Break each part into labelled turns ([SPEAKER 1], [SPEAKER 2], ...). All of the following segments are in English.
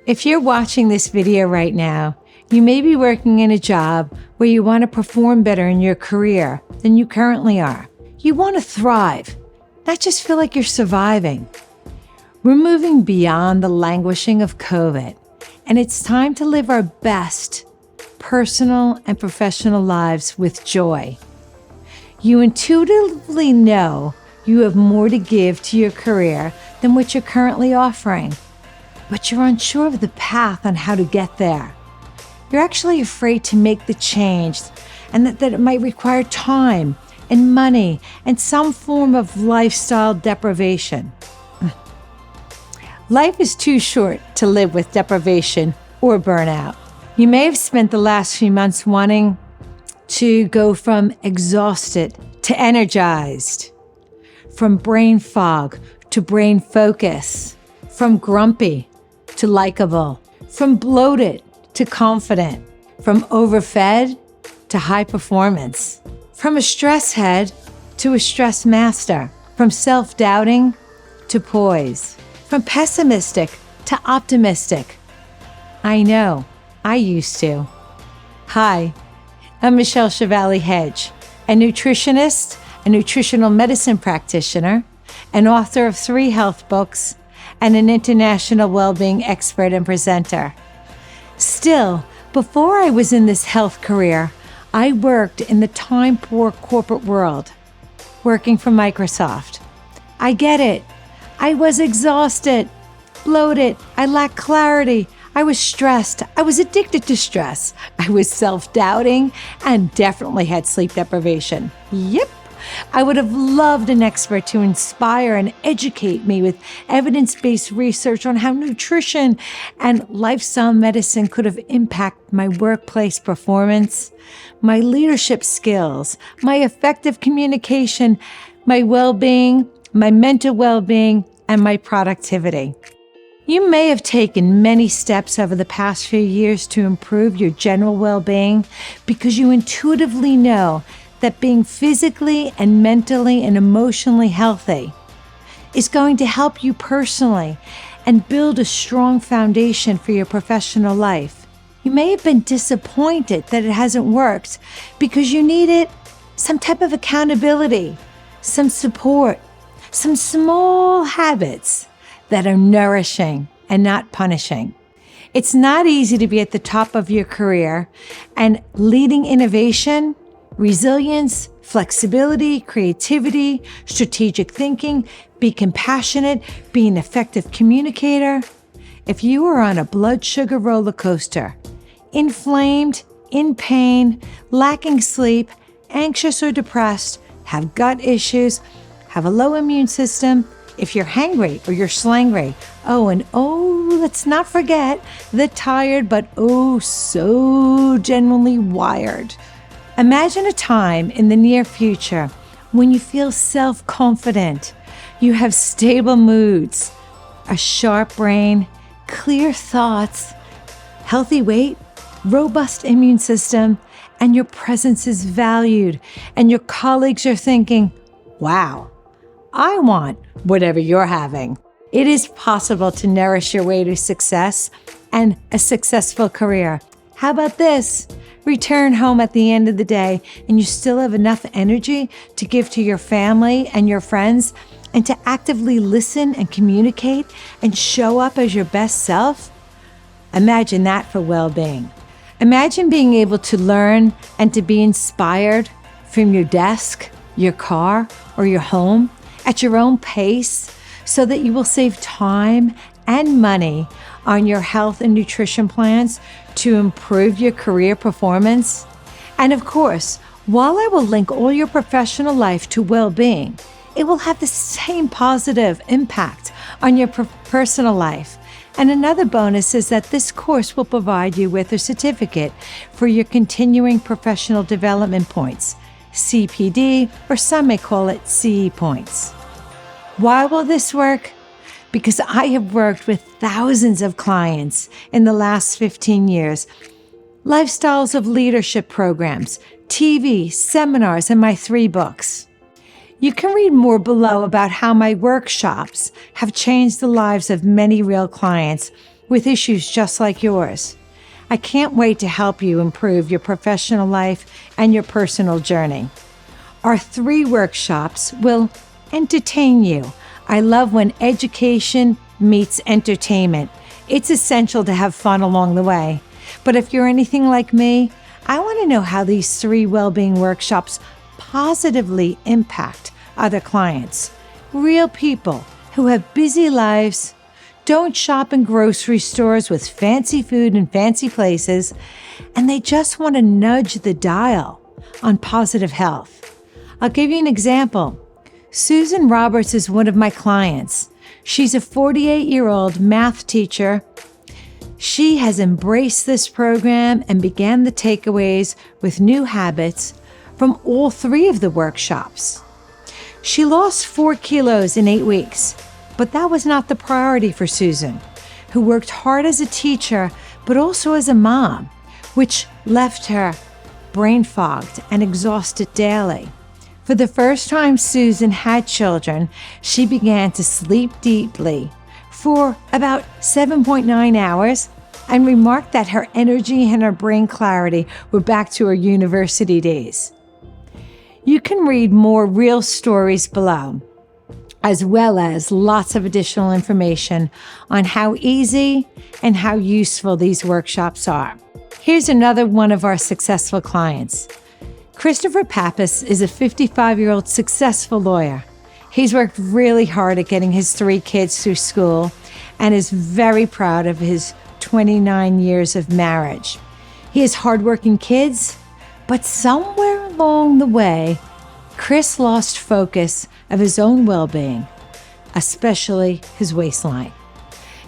[SPEAKER 1] If you're watching this video right now, you may be working in a job where you want to perform better in your career than you currently are. You want to thrive, not just feel like you're surviving. We're moving beyond the languishing of COVID, and it's time to live our best personal and professional lives with joy. You intuitively know you have more to give to your career than what you're currently offering, but you're unsure of the path on how to get there. You're actually afraid to make the change and that it might require time and money and some form of lifestyle deprivation. Life is too short to live with deprivation or burnout. You may have spent the last few months wanting to go from exhausted to energized, from brain fog to brain focus, from grumpy to likable, from bloated to confident, from overfed to high performance, from a stress head to a stress master, from self-doubting to poise, from pessimistic to optimistic. I know, I used to. Hi, I'm Michele Chevalley Hedge, a nutritionist, a nutritional medicine practitioner, an author of 3 health books, and an international well-being expert and presenter. Still, before I was in this health career, I worked in the time-poor corporate world, working for Microsoft. I get it. I was exhausted, bloated, I lacked clarity, I was stressed, I was addicted to stress, I was self-doubting, and definitely had sleep deprivation. Yep. I would have loved an expert to inspire and educate me with evidence-based research on how nutrition and lifestyle medicine could have impacted my workplace performance, my leadership skills, my effective communication, my well-being, my mental well-being, and my productivity. You may have taken many steps over the past few years to improve your general well-being because you intuitively know that being physically and mentally and emotionally healthy is going to help you personally and build a strong foundation for your professional life. You may have been disappointed that it hasn't worked because you needed some type of accountability, some support, some small habits that are nourishing and not punishing. It's not easy to be at the top of your career and leading innovation, resilience, flexibility, creativity, strategic thinking, be compassionate, be an effective communicator. If you are on a blood sugar roller coaster, inflamed, in pain, lacking sleep, anxious or depressed, have gut issues, have a low immune system, if you're hangry or you're slangry, let's not forget the tired but so genuinely wired. Imagine a time in the near future when you feel self-confident, you have stable moods, a sharp brain, clear thoughts, healthy weight, robust immune system, and your presence is valued, and your colleagues are thinking, wow, I want whatever you're having. It is possible to nourish your way to success and a successful career. How about this? Return home at the end of the day and you still have enough energy to give to your family and your friends and to actively listen and communicate and show up as your best self? Imagine that for well-being. Imagine being able to learn and to be inspired from your desk, your car, or your home at your own pace so that you will save time and money on your health and nutrition plans to improve your career performance. And of course, while I will link all your professional life to well-being, it will have the same positive impact on your personal life. And another bonus is that this course will provide you with a certificate for your continuing professional development points, CPD, or some may call it CE points. Why will this work? Because I have worked with thousands of clients in the last 15 years, lifestyles of leadership programs, TV, seminars, and my 3 books. You can read more below about how my workshops have changed the lives of many real clients with issues just like yours. I can't wait to help you improve your professional life and your personal journey. Our 3 workshops will entertain you. I love when education meets entertainment. It's essential to have fun along the way. But if you're anything like me, I want to know how these 3 well-being workshops positively impact other clients. Real people who have busy lives, don't shop in grocery stores with fancy food and fancy places, and they just want to nudge the dial on positive health. I'll give you an example. Susan Roberts is one of my clients. She's a 48-year-old math teacher. She has embraced this program and began the takeaways with new habits from all 3 of the workshops. She lost 4 kilos in 8 weeks, but that was not the priority for Susan, who worked hard as a teacher, but also as a mom, which left her brain fogged and exhausted daily. For the first time Susan had children, she began to sleep deeply for about 7.9 hours and remarked that her energy and her brain clarity were back to her university days. You can read more real stories below, as well as lots of additional information on how easy and how useful these workshops are. Here's another one of our successful clients. Christopher Pappas is a 55-year-old successful lawyer. He's worked really hard at getting his 3 kids through school and is very proud of his 29 years of marriage. He has hardworking kids, but somewhere along the way, Chris lost focus of his own well-being, especially his waistline.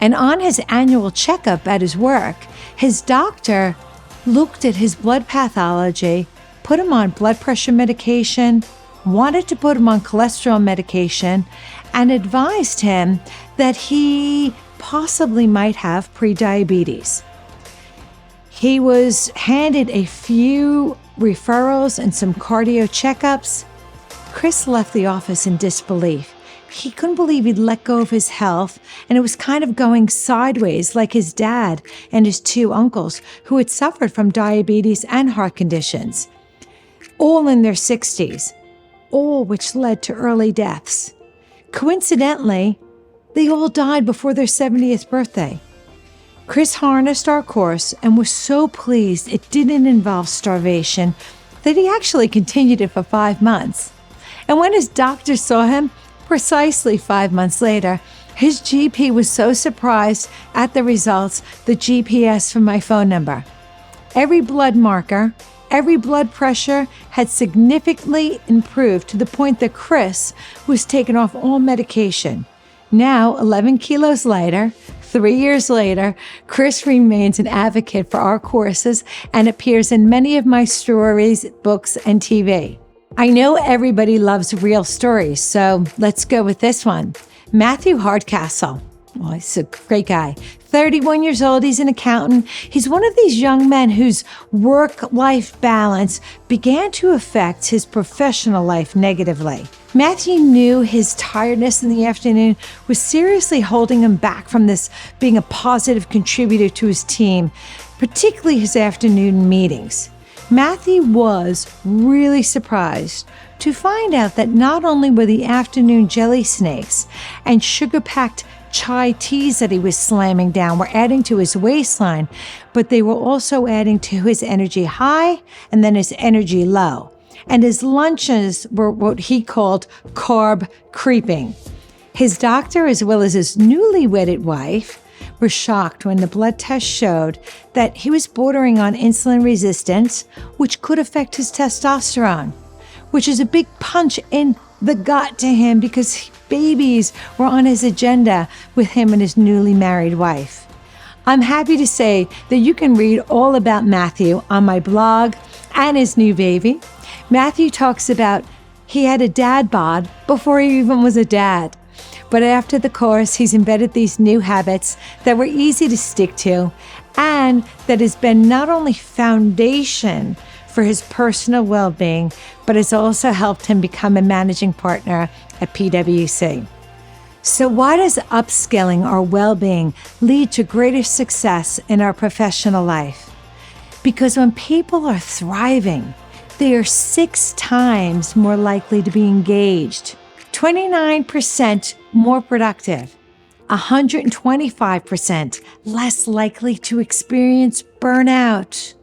[SPEAKER 1] And on his annual checkup at his work, his doctor looked at his blood pathology, put him on blood pressure medication, wanted to put him on cholesterol medication, and advised him that he possibly might have prediabetes. He was handed a few referrals and some cardio checkups. Chris left the office in disbelief. He couldn't believe he'd let go of his health, and it was kind of going sideways like his dad and his 2 uncles who had suffered from diabetes and heart conditions, all in their 60s, all which led to early deaths. Coincidentally, they all died before their 70th birthday. Chris harnessed our course and was so pleased it didn't involve starvation that he actually continued it for 5 months. And when his doctor saw him, precisely 5 months later, his GP was so surprised at the results, the GP asked for my phone number. Every blood marker, every blood pressure had significantly improved to the point that Chris was taken off all medication. Now, 11 kilos lighter, 3 years later, Chris remains an advocate for our courses and appears in many of my stories, books, and TV. I know everybody loves real stories, so let's go with this one. Matthew Hardcastle. Well, he's a great guy. 31 years old, he's an accountant. He's one of these young men whose work-life balance began to affect his professional life negatively. Matthew knew his tiredness in the afternoon was seriously holding him back from this being a positive contributor to his team, particularly his afternoon meetings. Matthew was really surprised to find out that not only were the afternoon jelly snakes and sugar-packed chai teas that he was slamming down were adding to his waistline, but they were also adding to his energy high and then his energy low. And his lunches were what he called carb creeping. His doctor, as well as his newly wedded wife, were shocked when the blood test showed that he was bordering on insulin resistance, which could affect his testosterone, which is a big punch in the gut to him because babies were on his agenda with him and his newly married wife. I'm happy to say that you can read all about Matthew on my blog and his new baby. Matthew talks about he had a dad bod before he even was a dad. But after the course, he's embedded these new habits that were easy to stick to and that has been not only foundation for his personal well-being, but has also helped him become a managing partner at PwC. So why does upskilling our well-being lead to greater success in our professional life? Because when people are thriving, they are 6 times more likely to be engaged, 29% more productive, 125% less likely to experience burnout,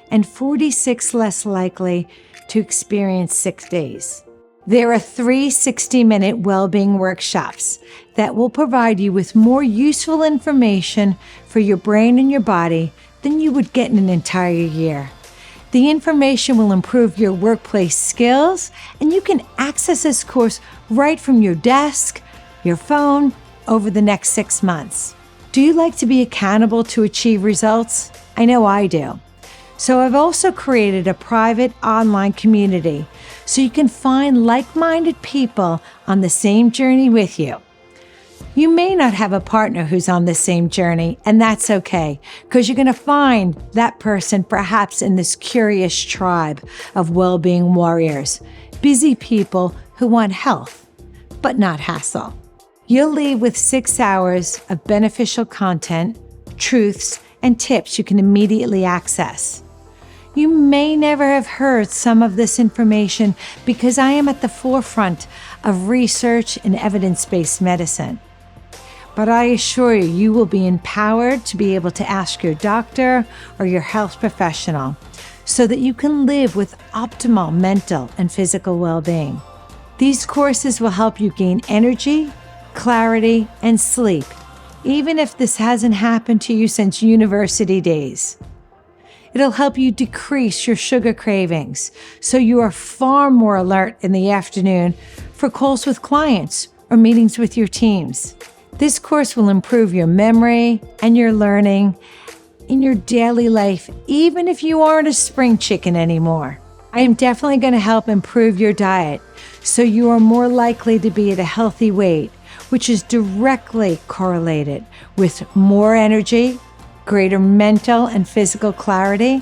[SPEAKER 1] and 46% less likely to experience sick days. There are 3 60-minute well-being workshops that will provide you with more useful information for your brain and your body than you would get in an entire year. The information will improve your workplace skills, and you can access this course right from your desk, your phone, over the next 6 months. Do you like to be accountable to achieve results? I know I do. So I've also created a private online community so you can find like-minded people on the same journey with you. You may not have a partner who's on the same journey, and that's okay, because you're going to find that person perhaps in this curious tribe of well-being warriors, busy people who want health, but not hassle. You'll leave with 6 hours of beneficial content, truths, and tips you can immediately access. You may never have heard some of this information because I am at the forefront of research in evidence-based medicine. But I assure you, you will be empowered to be able to ask your doctor or your health professional so that you can live with optimal mental and physical well-being. These courses will help you gain energy, clarity, and sleep, even if this hasn't happened to you since university days. It'll help you decrease your sugar cravings so you are far more alert in the afternoon for calls with clients or meetings with your teams. This course will improve your memory and your learning in your daily life, even if you aren't a spring chicken anymore. I am definitely going to help improve your diet so you are more likely to be at a healthy weight, which is directly correlated with more energy, greater mental and physical clarity,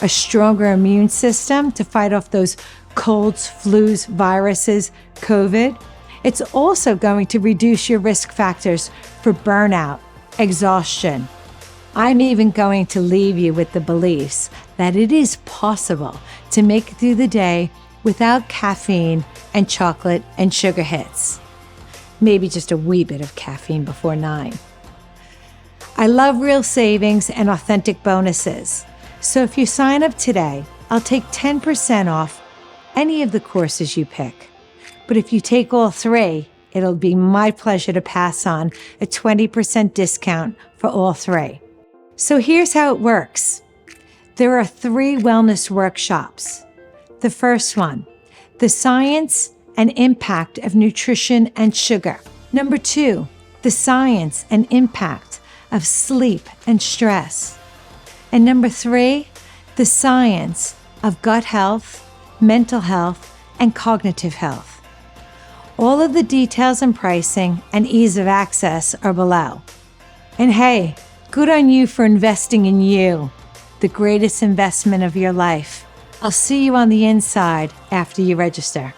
[SPEAKER 1] a stronger immune system to fight off those colds, flus, viruses, COVID. It's also going to reduce your risk factors for burnout, exhaustion. I'm even going to leave you with the beliefs that it is possible to make it through the day without caffeine and chocolate and sugar hits. Maybe just a wee bit of caffeine before 9. I love real savings and authentic bonuses. So if you sign up today, I'll take 10% off any of the courses you pick. But if you take all 3, it'll be my pleasure to pass on a 20% discount for all 3. So here's how it works. There are 3 wellness workshops. The first one, the science and impact of nutrition and sugar. Number 2, the science and impact of sleep and stress. And number 3, the science of gut health, mental health, and cognitive health. All of the details and pricing and ease of access are below. And hey, good on you for investing in you, the greatest investment of your life. I'll see you on the inside after you register.